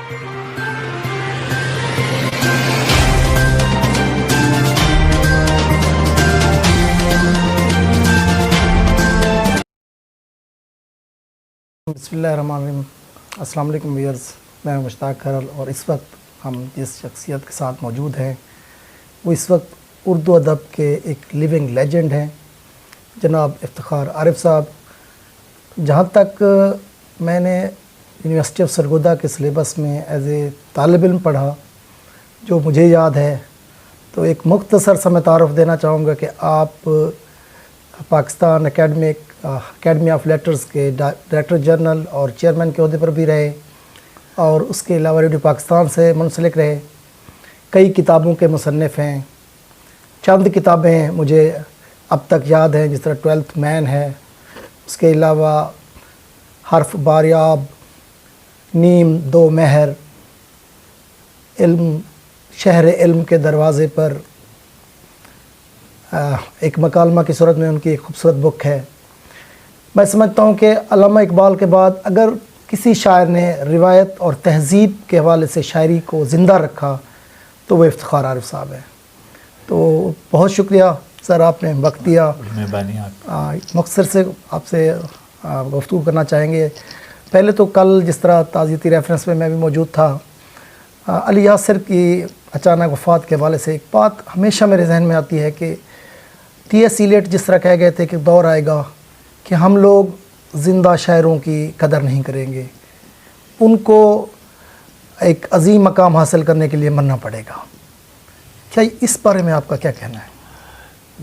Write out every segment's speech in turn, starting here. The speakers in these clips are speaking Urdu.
بسم اللہ الرحمن الرحیم۔ السلام علیکم ویئرز، میں مشتاق کھرل، اور اس وقت ہم جس شخصیت کے ساتھ موجود ہیں وہ اس وقت اردو ادب کے ایک لیونگ لیجنڈ ہیں، جناب افتخار عارف صاحب۔ جہاں تک میں نے یونیورسٹی آف سرگودا کے سلیبس میں ایز اے طالب علم پڑھا، جو مجھے یاد ہے، تو ایک مختصر سا میں تعارف دینا چاہوں گا کہ آپ پاکستان اکیڈمی آف لیٹرز کے ڈائریکٹر جنرل اور چیئرمین کے عہدے پر بھی رہے، اور اس کے علاوہ ریڈیو پاکستان سے منسلک رہے۔ کئی کتابوں کے مصنف ہیں۔ چند کتابیں مجھے اب تک یاد ہیں، جس طرح 12th مین ہے، اس کے علاوہ حرف باریاب، نیم دو مہر، علم شہر علم کے دروازے پر، ایک مکالمہ کی صورت میں ان کی ایک خوبصورت بک ہے۔ میں سمجھتا ہوں کہ علامہ اقبال کے بعد اگر کسی شاعر نے روایت اور تہذیب کے حوالے سے شاعری کو زندہ رکھا تو وہ افتخار عارف صاحب ہیں۔ تو بہت شکریہ سر، آپ نے وقت دیا۔ مہربانی مختصر سے آپ سے گفتگو کرنا چاہیں گے۔ پہلے تو کل جس طرح تعزیتی ریفرنس میں بھی موجود تھا، علی یاسر کی اچانک وفات کے حوالے سے ایک بات ہمیشہ میرے ذہن میں آتی ہے کہ ٹی ایس ایلیٹ جس طرح کہہ گئے تھے کہ دور آئے گا کہ ہم لوگ زندہ شاعروں کی قدر نہیں کریں گے، ان کو ایک عظیم مقام حاصل کرنے کے لیے مرنا پڑے گا۔ کیا اس بارے میں آپ کا کیا کہنا ہے؟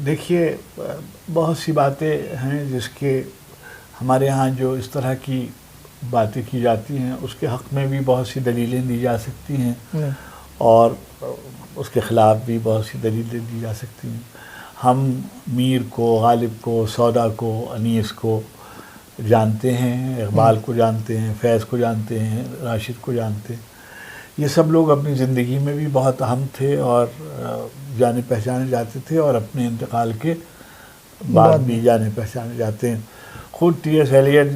دیکھیے، بہت سی باتیں ہیں جس کے ہمارے ہاں جو اس طرح کی باتیں کی جاتی ہیں اس کے حق میں بھی بہت سی دلیلیں دی جا سکتی ہیں، اور اس کے خلاف بھی بہت سی دلیلیں دی جا سکتی ہیں۔ ہم میر کو، غالب کو، سودا کو، انیس کو جانتے ہیں، اقبال کو جانتے ہیں، فیض کو جانتے ہیں، راشد کو جانتے ہیں۔ یہ سب لوگ اپنی زندگی میں بھی بہت اہم تھے اور جانے پہچانے جاتے تھے، اور اپنے انتقال کے بعد بھی جانے پہچانے جاتے ہیں۔ خود ٹی ایس ایلیٹ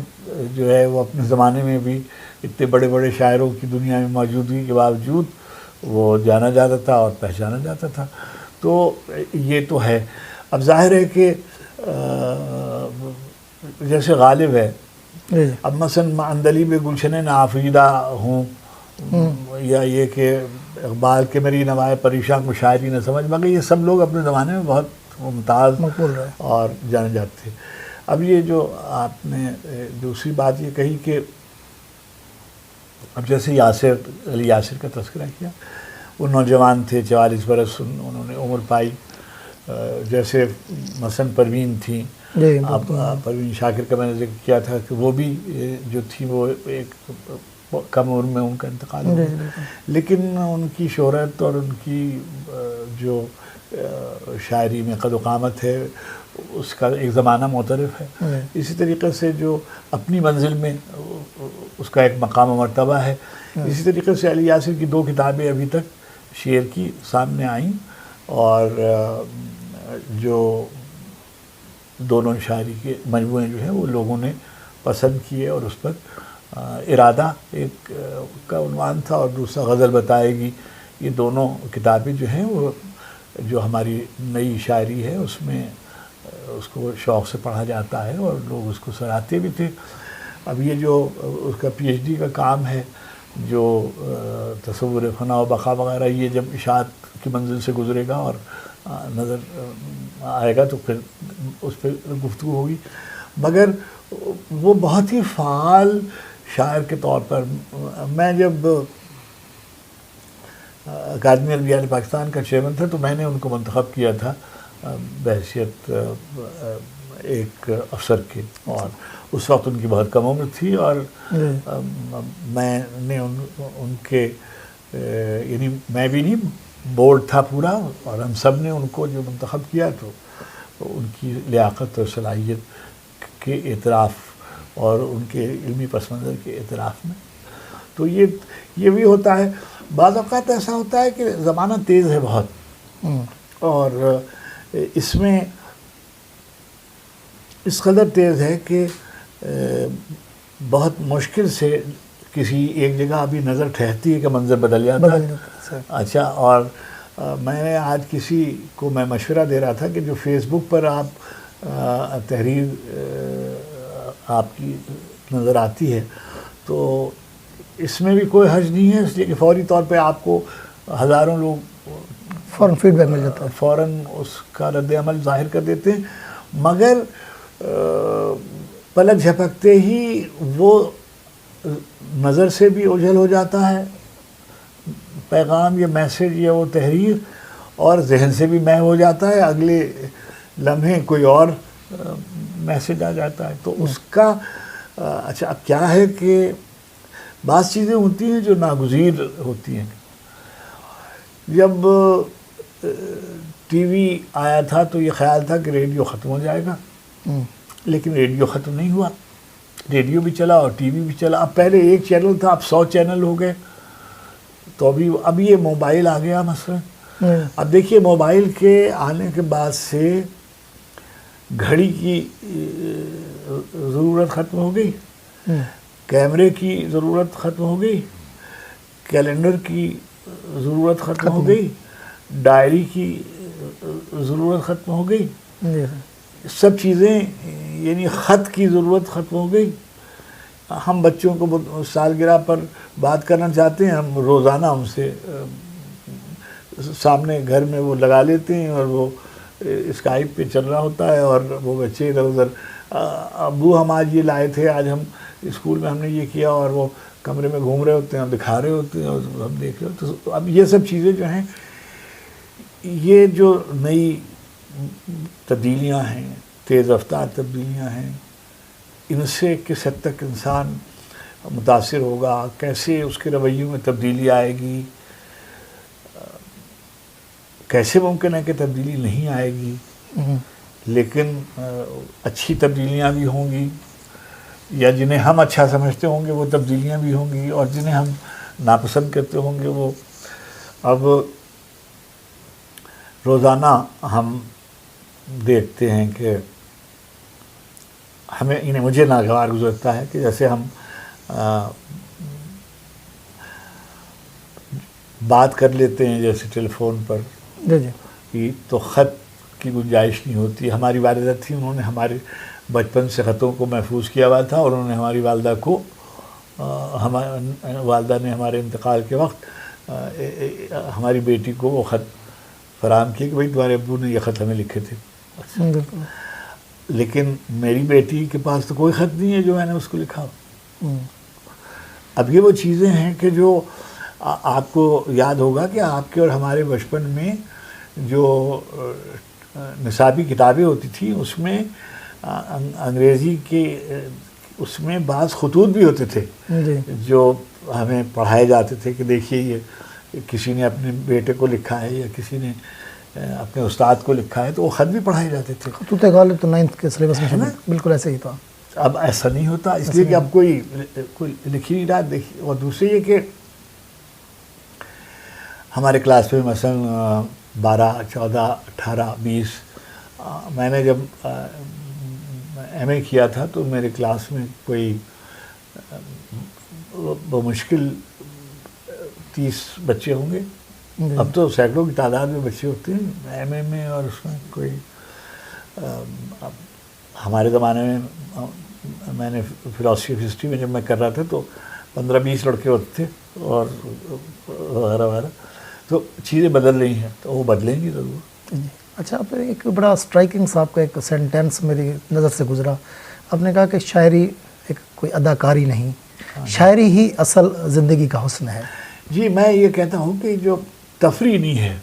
جو ہے وہ اپنے زمانے میں بھی اتنے بڑے بڑے شاعروں کی دنیا میں موجودگی کے باوجود وہ جانا جاتا تھا اور پہچانا جاتا تھا۔ تو یہ تو ہے۔ اب ظاہر ہے کہ جیسے غالب ہے، اب مثلا اندلیب گلشن نافیدہ ہوں، یا یہ کہ اقبال کے میری نوائے پریشاں کو شاعری نہ سمجھ مگر، یہ سب لوگ اپنے زمانے میں بہت ممتاز اور جانے جاتے تھے۔ اب یہ جو آپ نے دوسری بات یہ کہی کہ اب جیسے علی یاسر کا تذکرہ کیا، وہ نوجوان تھے، 44 برس انہوں نے عمر پائی۔ جیسے مثلا پروین تھیں، اب پروین شاکر کا میں نے ذکر کیا تھا کہ وہ بھی جو تھی وہ ایک کم عمر میں ان کا انتقال ہوا، لیکن ان کی شہرت اور ان کی جو شاعری میں قد و قامت ہے اس کا ایک زمانہ معترف ہے۔ اسی طریقے سے جو اپنی منزل میں اس کا ایک مقام و مرتبہ ہے۔ اسی طریقے سے علی یاسر کی 2 کتابیں ابھی تک شعر کی سامنے آئیں، اور جو دونوں شاعری کے مجموعے جو ہیں وہ لوگوں نے پسند کیے، اور اس پر ارادہ ایک کا عنوان تھا اور دوسرا غزل بتائے گی۔ یہ دونوں کتابیں جو ہیں وہ جو ہماری نئی شاعری ہے اس میں اس کو شوق سے پڑھا جاتا ہے اور لوگ اس کو سراہتے بھی تھے۔ اب یہ جو اس کا پی ایچ ڈی کا کام ہے، جو تصور فنا و بقا وغیرہ، یہ جب اشاعت کی منزل سے گزرے گا اور نظر آئے گا تو پھر اس پہ گفتگو ہوگی۔ مگر وہ بہت ہی فعال شاعر کے طور پر، میں جب اکیڈمی ادبیات پاکستان کا چیئرمین تھا تو میں نے ان کو منتخب کیا تھا بحیثیت ایک افسر کے، اور اس وقت ان کی بہت کم عمر تھی، اور میں نے ان کے یعنی میں بھی نہیں، بورڈ تھا پورا، اور ہم سب نے ان کو جو منتخب کیا تو ان کی لیاقت اور صلاحیت کے اعتراف اور ان کے علمی پس منظر کے اعتراف میں۔ تو یہ بھی ہوتا ہے۔ بعض اوقات ایسا ہوتا ہے کہ زمانہ تیز ہے بہت، اور اس میں اس قدر تیز ہے کہ بہت مشکل سے کسی ایک جگہ ابھی نظر ٹھہرتی ہے کہ منظر بدل جاتا ہے. اچھا، اور میں نے آج کسی کو میں مشورہ دے رہا تھا کہ جو فیس بک پر آپ تحریر آپ کی نظر آتی ہے تو اس میں بھی کوئی حرج نہیں ہے، اس لیے کہ فوری طور پہ آپ کو ہزاروں لوگ فوراً فیڈ بیک مل جاتا ہے، فوراً اس کا رد عمل ظاہر کر دیتے ہیں، مگر پلک جھپکتے ہی وہ نظر سے بھی اوجھل ہو جاتا ہے پیغام یا میسج یا وہ تحریر، اور ذہن سے بھی محو ہو جاتا ہے، اگلے لمحے کوئی اور میسج آ جاتا ہے. تو اس کا اچھا اب کیا ہے کہ بعض چیزیں ہوتی ہیں جو ناگزیر ہوتی ہیں. جب ٹی وی آیا تھا تو یہ خیال تھا کہ ریڈیو ختم ہو جائے گا، لیکن ریڈیو ختم نہیں ہوا، ریڈیو بھی چلا اور ٹی وی بھی چلا. اب پہلے ایک چینل تھا، اب 100 چینل ہو گئے. تو اب یہ موبائل آ گیا مثلا. اب دیکھیے موبائل کے آنے کے بعد سے گھڑی کی ضرورت ختم ہو گئی، کیمرے کی ضرورت ختم ہو گئی، کیلنڈر کی ضرورت ختم ہو گئی، ڈائری کی ضرورت ختم ہو گئی، سب چیزیں یعنی خط کی ضرورت ختم ہو گئی. ہم بچوں کو سالگرہ پر بات کرنا چاہتے ہیں، ہم روزانہ ان سے سامنے گھر میں وہ لگا لیتے ہیں اور وہ اسکائپ پہ چل رہا ہوتا ہے اور وہ بچے ادھر ادھر ابو ہم آج یہ لائے تھے، آج ہم اسکول میں ہم نے یہ کیا، اور وہ کمرے میں گھوم رہے ہوتے ہیں، دکھا رہے ہوتے ہیں اور ہم دیکھ رہے ہوتے ہیں. تو اب یہ سب چیزیں جو ہیں، یہ جو نئی تبدیلیاں ہیں، تیز رفتار تبدیلیاں ہیں، ان سے کس حد تک انسان متاثر ہوگا، کیسے اس کے رویوں میں تبدیلی آئے گی، کیسے ممکن ہے کہ تبدیلی نہیں آئے گی، لیکن اچھی تبدیلیاں بھی ہوں گی، یا جنہیں ہم اچھا سمجھتے ہوں گے وہ تبدیلیاں بھی ہوں گی، اور جنہیں ہم ناپسند کرتے ہوں گے وہ. اب روزانہ ہم دیکھتے ہیں کہ مجھے ناگوار گزرتا ہے کہ جیسے ہم بات کر لیتے ہیں جیسے ٹیلی فون پر تو خط کی گنجائش نہیں ہوتی. ہماری والدہ تھی، انہوں نے ہمارے بچپن سے خطوں کو محفوظ کیا ہوا تھا، اور انہوں نے ہماری والدہ نے ہمارے انتقال کے وقت ہماری بیٹی کو وہ خط فراہم کیا کہ بھائی تمہارے ابو نے یہ خط ہمیں لکھے تھے. لیکن میری بیٹی کے پاس تو کوئی خط نہیں ہے جو میں نے اس کو لکھا. اب یہ وہ چیزیں ہیں کہ جو آپ کو یاد ہوگا کہ آپ کے اور ہمارے بچپن میں جو نصابی کتابیں ہوتی تھیں اس میں انگریزی کے اس میں بعض خطوط بھی ہوتے تھے جو ہمیں پڑھائے جاتے تھے کہ دیکھیے یہ کسی نے اپنے بیٹے کو لکھا ہے یا کسی نے اپنے استاد کو لکھا ہے، تو وہ خط بھی پڑھائے جاتے تھے. خطوط غالب تو 9th کے سلیبس میں بالکل ایسے ہی تھا. اب ایسا نہیں ہوتا، اس لیے کہ اب کوئی لکھ ہی نہیں رہا. دیکھیے، اور دوسری یہ کہ ہمارے کلاس میں مثلا 12 14 18 20 میں نے جب ایم اے کیا تھا تو میرے کلاس میں کوئی بمشکل 30 بچے ہوں گے. اب تو سینکڑوں کی تعداد میں بچے ہوتے ہیں ایم اے میں، اور اس میں کوئی ہمارے زمانے میں میں نے فلاسفی آف ہسٹری میں جب میں کر رہا تھا تو 15-20 لڑکے ہوتے تھے اور وغیرہ وغیرہ. تو چیزیں بدل رہی ہیں تو وہ بدلیں گی ضرور. اچھا، آپ ایک بڑا اسٹرائکنگ صاحب کا ایک سینٹینس میری نظر سے گزرا. آپ نے کہا کہ شاعری ایک کوئی اداکاری نہیں، شاعری ہی اصل زندگی کا حسن ہے. جی، میں یہ کہتا ہوں کہ جو تفریح نہیں ہے،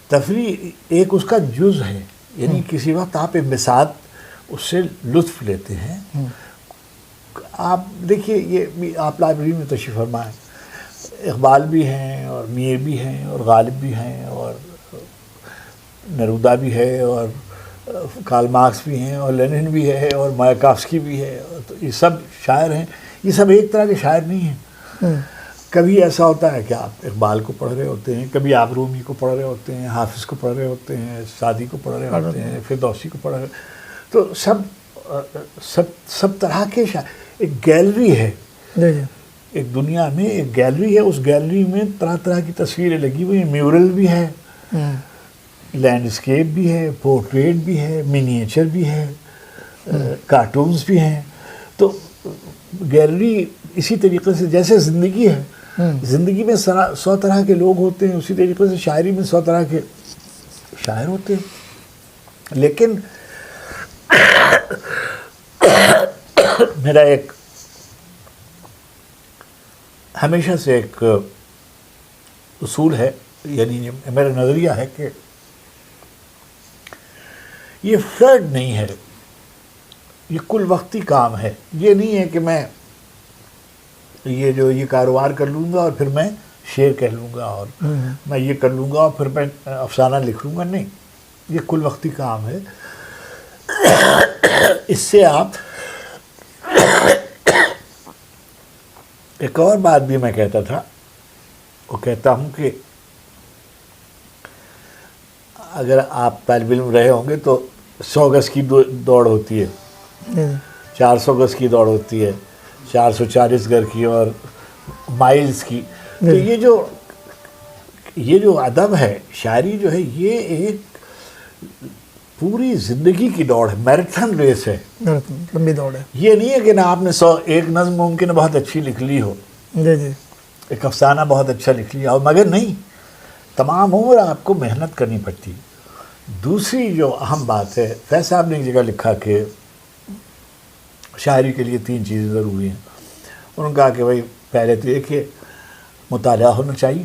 تفریح ایک اس کا جز ہے. یعنی کسی وقت آپ انبساط اس سے لطف لیتے ہیں. آپ دیکھیے، یہ آپ لائبریری میں تشریف فرما ہے، اقبال بھی ہیں اور میر بھی ہیں اور غالب بھی ہیں اور نرودا بھی ہے اور کارل مارکس بھی ہیں اور لینن بھی ہے اور مایاکافسکی بھی ہے. تو یہ سب شاعر ہیں. یہ سب ایک طرح کے شاعر نہیں ہیں. کبھی ایسا ہوتا ہے کہ آپ اقبال کو پڑھ رہے ہوتے ہیں، کبھی آپ رومی کو پڑھ رہے ہوتے ہیں، حافظ کو پڑھ رہے ہوتے ہیں، سعدی کو پڑھ رہے ہوتے ہیں، فردوسی کو پڑھ رہے. تو سب طرح کے شاعر. ایک گیلری ہے، ایک دنیا میں ایک گیلری ہے، اس گیلری میں طرح طرح کی تصویریں لگی ہوئی ہیں، میورل بھی ہے، لینڈسکیپ بھی ہے، پورٹریٹ بھی ہے، منیچر بھی ہے، کارٹونز بھی ہیں. تو گیلری اسی طریقے سے جیسے زندگی ہے، زندگی میں 100 طرح کے لوگ ہوتے ہیں، اسی طریقے سے شاعری میں 100 طرح کے شاعر ہوتے ہیں. لیکن میرا ایک ہمیشہ سے ایک اصول ہے، یعنی میرا نظریہ ہے کہ یہ فلرٹ نہیں ہے، یہ کل وقتی کام ہے. یہ نہیں ہے کہ میں یہ کاروبار کر لوں گا اور پھر میں شعر کہہ لوں گا، اور میں یہ کر لوں گا اور پھر میں افسانہ لکھ لوں گا. نہیں، یہ کل وقتی کام ہے. اس سے آپ ایک اور بات بھی میں کہتا تھا، وہ کہتا ہوں کہ اگر آپ طالب علم رہے ہوں گے تو 100 گز کی دوڑ ہوتی ہے، 400 گز کی دوڑ ہوتی ہے، 440 گز کی اور مائلز کی. تو یہ جو ادب ہے، شاعری جو ہے، یہ ایک پوری زندگی کی دوڑ ہے، میراتھن ریس ہے، لمبی دوڑ ہے. یہ نہیں ہے کہ نہ آپ نے ایک نظم ممکن ہے بہت اچھی لکھ لی ہو، ایک افسانہ بہت اچھا لکھ لیا ہو، مگر نہیں، تمام عمر آپ کو محنت کرنی پڑتی. دوسری جو اہم بات ہے، فیض صاحب نے ایک جگہ لکھا کہ شاعری کے لیے 3 چیزیں ضروری ہیں. انہوں نے کہا کہ بھائی پہلے تو یہ کہ مطالعہ ہونا چاہیے،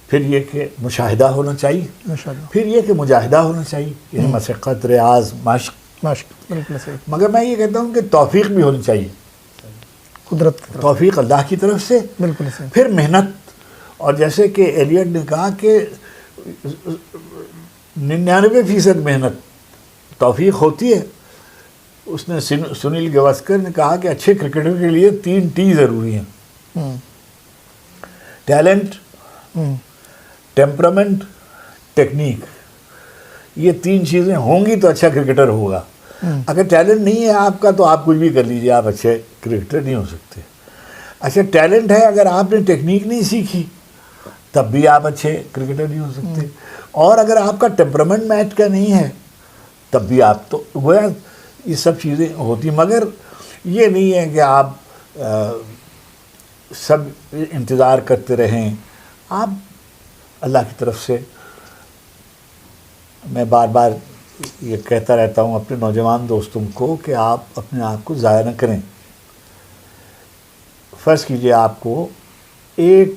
پھر یہ کہ مشاہدہ ہونا چاہیے، پھر یہ کہ مجاہدہ ہونا چاہیے، یعنی مشقت، ریاض، مشق. بالکل صحیح. مگر میں یہ کہتا ہوں کہ توفیق بھی ہونی چاہیے، قدرت، توفیق اللہ کی طرف سے. بالکل صحیح. پھر محنت، اور جیسے کہ ایلیٹ نے کہا کہ 99% محنت توفیق ہوتی ہے. اس نے سنیل گواسکر نے کہا کہ اچھے کرکٹر کے لیے 3 ٹی ضروری ہیں: ٹیلنٹ، ٹیمپرامنٹ، ٹیکنیک. یہ 3 چیزیں ہوں گی تو اچھا کرکٹر ہوگا. اگر ٹیلنٹ نہیں ہے آپ کا تو آپ کچھ بھی کر لیجیے، آپ اچھے کرکٹر نہیں ہو سکتے. اچھا ٹیلنٹ ہے، اگر آپ نے ٹیکنیک نہیں سیکھی تب بھی آپ اچھے کرکٹر نہیں ہو سکتے. اور اگر آپ کا ٹیمپرامنٹ میچ کا نہیں ہے تب بھی آپ تو گویا یہ سب چیزیں ہوتی. مگر یہ نہیں ہے کہ آپ سب انتظار کرتے رہیں. آپ اللہ کی طرف سے، میں بار بار یہ کہتا رہتا ہوں اپنے نوجوان دوستوں کو کہ آپ اپنے آپ کو ضائع نہ کریں. فرض کیجئے آپ کو 1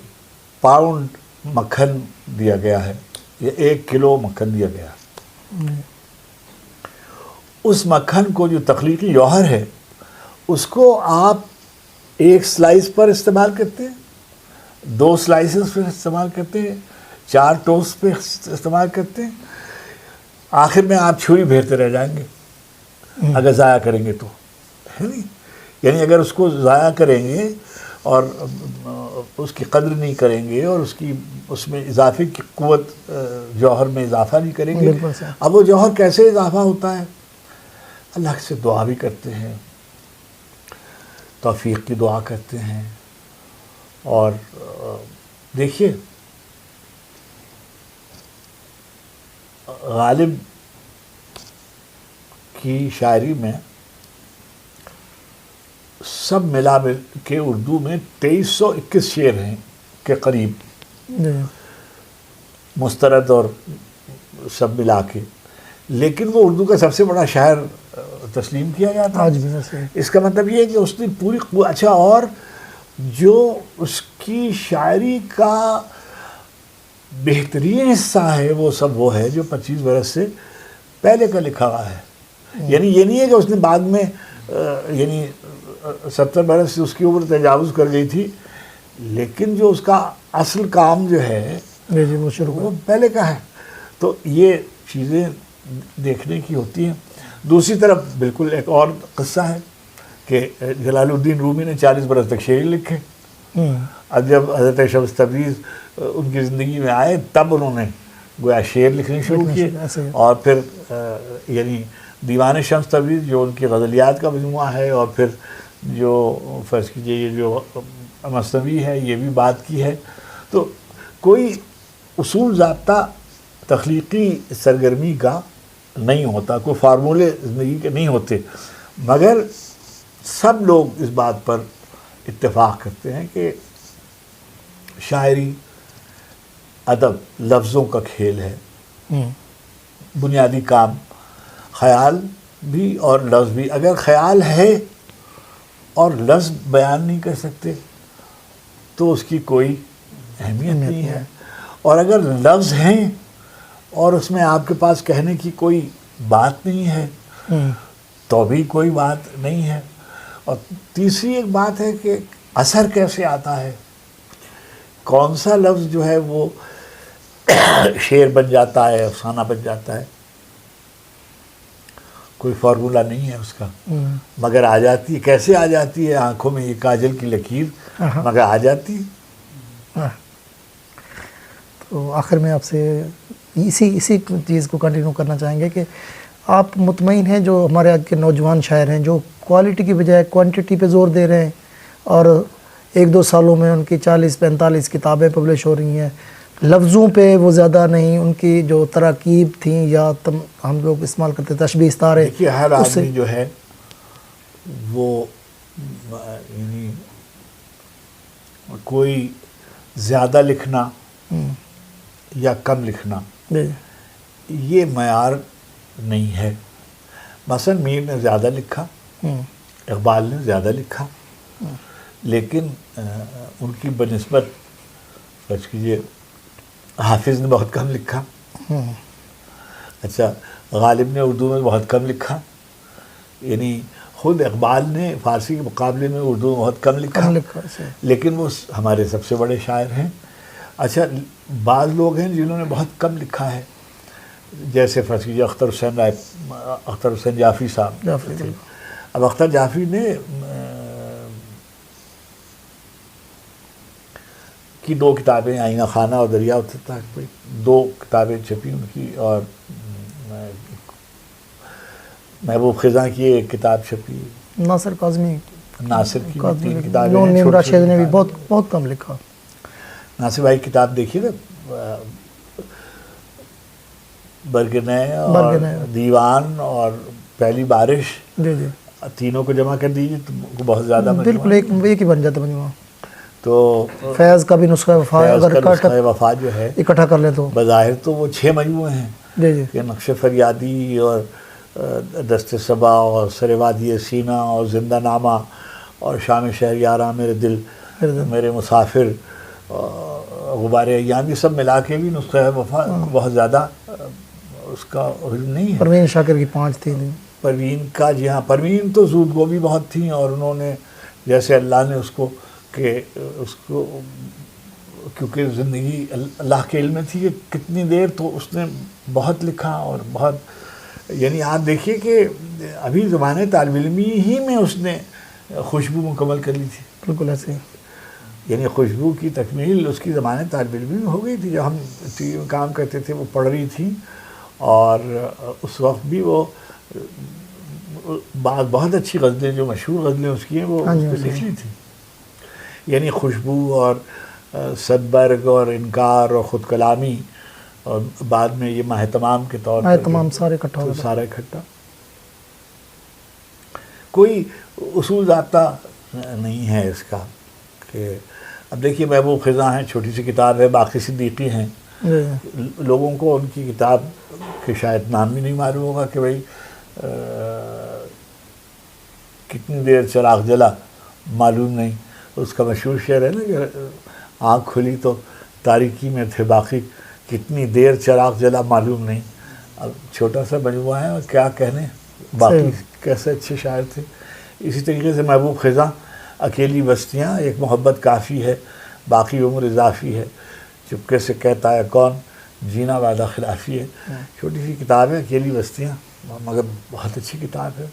پاؤنڈ مکھن دیا گیا ہے یا 1 کلو مکھن دیا گیا ہے. اس مکھن کو جو تخلیقی جوہر ہے اس کو آپ 1 سلائس پر استعمال کرتے ہیں، 2 سلائسز پر استعمال کرتے ہیں، 4 ٹوسٹ پہ استعمال کرتے ہیں. آخر میں آپ چھری پھیرتے رہ جائیں گے اگر ضائع کریں گے تو، ہے نہیں؟ یعنی اگر اس کو ضائع کریں گے اور اس کی قدر نہیں کریں گے اور اس میں اضافے کی قوت، جوہر میں اضافہ نہیں کریں گے. اب وہ جوہر کیسے اضافہ ہوتا ہے؟ اللہ سے دعا بھی کرتے ہیں، توفیق کی دعا کرتے ہیں. اور دیکھیے غالب کی شاعری میں سب ملا مل کے اردو میں 2321 شعر ہیں کے قریب، مسترد اور سب ملا کے. لیکن وہ اردو کا سب سے بڑا شاعر تسلیم کیا جاتا ہے. اس کا مطلب یہ ہے کہ اس نے پوری اچھا، اور جو اس کی شاعری کا بہترین حصہ ہے وہ سب وہ ہے جو 25 برس سے پہلے کا لکھا ہوا ہے. یعنی یہ نہیں ہے کہ اس نے بعد میں یعنی 70 برس سے اس کی عمر تجاوز کر گئی تھی، لیکن جو اس کا اصل کام جو ہے وہ پہلے کا ہے. تو یہ چیزیں دیکھنے کی ہوتی ہیں. دوسری طرف بالکل ایک اور قصہ ہے کہ جلال الدین رومی نے 40 برس تک شعر لکھے. اب جب حضرت شمس تبریز ان کی زندگی میں آئے تب انہوں نے گویا شعر لکھنے شروع کیے. اور پھر یعنی دیوان شمس تبریز جو ان کی غزلیات کا مجموعہ ہے، اور پھر جو فرض کیجیے یہ جو مثنوی ہے، یہ بھی بات کی ہے. تو کوئی اصول ضابطہ تخلیقی سرگرمی کا نہیں ہوتا، کوئی فارمولے زندگی کے نہیں ہوتے، مگر سب لوگ اس بات پر اتفاق کرتے ہیں کہ شاعری ادب لفظوں کا کھیل ہے. بنیادی کام خیال بھی اور لفظ بھی. اگر خیال ہے اور لفظ بیان نہیں کر سکتے تو اس کی کوئی اہمیت نہیں ہے، اور اگر لفظ ہیں اور اس میں آپ کے پاس کہنے کی کوئی بات نہیں ہے تو بھی کوئی بات نہیں ہے. اور تیسری ایک بات ہے کہ اثر کیسے آتا ہے، کون سا لفظ جو ہے وہ شعر بن جاتا ہے، افسانہ بن جاتا ہے، کوئی فارمولہ نہیں ہے اس کا، مگر آ جاتی ہے. کیسے آ جاتی ہے؟ آنکھوں میں یہ کاجل کی لکیر، مگر آ جاتی ہے. تو آخر میں آپ سے اسی چیز کو کنٹینیو کرنا چاہیں گے کہ آپ مطمئن ہیں جو ہمارے آج کے نوجوان شاعر ہیں جو کوالٹی کی بجائے کوانٹٹی پہ زور دے رہے ہیں اور 1-2 سالوں میں ان کی 40-45 کتابیں پبلش ہو رہی ہیں، لفظوں پہ وہ زیادہ نہیں، ان کی جو تراکیب تھیں یا ہم لوگ استعمال کرتے تشبیہ استعارے، دیکھیے ہر آدمی جو ہے وہ یعنی کوئی زیادہ لکھنا یا کم لکھنا یہ معیار نہیں ہے. مثلا میر نے زیادہ لکھا، اقبال نے زیادہ لکھا، لیکن ان کی بنسبت فرض کیجیے حافظ نے بہت کم لکھا. اچھا، غالب نے اردو میں بہت کم لکھا، یعنی خود اقبال نے فارسی کے مقابلے میں اردو میں بہت کم لکھا، لیکن وہ ہمارے سب سے بڑے شاعر ہیں. اچھا، بعض لوگ ہیں جنہوں نے بہت کم لکھا ہے، جیسے فرض کیجیے اختر حسین جعفری صاحب. اب اختر جعفری نے کی 2 کتابیں، آئینہ خانہ اور دریا اترتا ہے، 2 کتابیں چھپی ان کی، اور محبوب خزاں کی ایک کتاب چھپی، ناصر کاظمی کی 3 کتابیں، نیم راشد نے بھی بہت کم لکھا. ناصر بھائی کتاب دیکھیے نا، برگنہ اور دیوان اور پہلی بارش، تینوں کو جمع کر دیجیے تو بہت زیادہ بالکل ایک ہی بن جاتا مجموعہ. تو فیض کا بھی نسخہ وفا جو ہے اکٹھا کر لیں تو بظاہر تو وہ 6 مجموعے ہیں کہ نقش فریادی اور دست صبا اور سر وادی سینا اور زندہ نامہ اور شام شہریاراں میرے دل میرے مسافر غبار ایام، یہ سب ملا کے بھی نسخہ وفا بہت زیادہ اس کا نہیں ہے. پروین شاکر کی 5 تھی. پروین کا جی ہاں، پروین تو زود گو بھی بہت تھیں، اور انہوں نے جیسے اللہ نے اس کو کیونکہ زندگی اللہ کے علم میں تھی کہ کتنی دیر، تو اس نے بہت لکھا اور بہت، یعنی آپ دیکھیے کہ ابھی زمانے طالب علمی ہی میں اس نے خوشبو مکمل کر لی تھی. بالکل ایسے، یعنی خوشبو کی تکمیل اس کی زمانے طالب علمی میں ہو گئی تھی. جب ہم ٹی وی میں کام کرتے تھے وہ پڑھ رہی تھی، اور اس وقت بھی وہ بہت اچھی غزلیں، جو مشہور غزلیں اس کی ہیں، وہ لکھ لی تھی. یعنی خوشبو اور صدبرگ اور انکار اور خود کلامی، اور بعد میں یہ ماہ تمام کے طور پر سارے اکٹھا. کوئی اصول ضابطہ نہیں ہے اس کا کہ اب دیکھیے محبوب خزاں ہیں، چھوٹی سی کتاب ہے، باقی صدیقی ہیں، لوگوں کو ان کی کتاب کے شاید نام بھی نہیں معلوم ہوگا کہ بھائی کتنی دیر چراغ جلا معلوم نہیں. اس کا مشہور شعر ہے نا کہ آنکھ کھلی تو تاریکی میں تھے باقی، کتنی دیر چراغ جلا معلوم نہیں. اب چھوٹا سا مجموعہ ہے اور کیا کہنے، باقی کیسے اچھے شاعر تھے. اسی طریقے سے محبوب خزاں، اکیلی بستیاں، ایک محبت کافی ہے، باقی عمر اضافی ہے، چپکے سے کہتا ہے کون، جینا وعدہ خلافی ہے. چھوٹی سی کتاب ہے اکیلی بستیاں، مگر بہت اچھی کتاب ہے.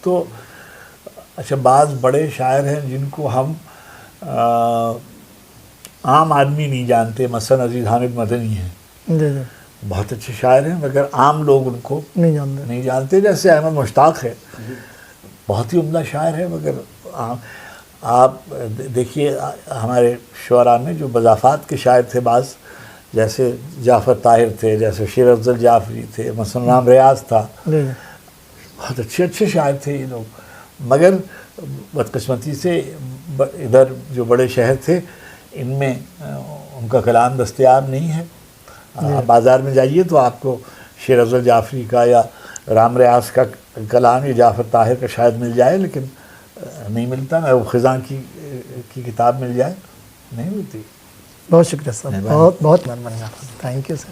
تو اچھا، بعض بڑے شاعر ہیں جن کو ہم عام آدمی نہیں جانتے، مثلا عزیز حامد مدنی ہیں، بہت اچھے شاعر ہیں، مگر عام لوگ ان کو نہیں جانتے. جیسے احمد مشتاق ہے، بہت ہی عمدہ شاعر ہے، مگر آپ دیکھیے ہمارے شعراء میں جو بضافات کے شاعر تھے بعض، جیسے جعفر طاہر تھے، جیسے شیر افضل جعفری تھے، مثلا رام ریاض تھا، بہت اچھے شاعر تھے یہ لوگ، مگر بدقسمتی سے ادھر جو بڑے شہر تھے ان میں ان کا کلام دستیاب نہیں ہے. آپ بازار میں جائیے تو آپ کو شیر افضل جعفری کا یا رام ریاض کا کلام یا جعفر طاہر کا شاید مل جائے، لیکن نہیں ملتا. میں وہ خزاں کی کتاب مل جائے، نہیں ملتی. بہت شکریہ صاحب، بہت بہت مہربانی آپ کا، تھینک یو سر.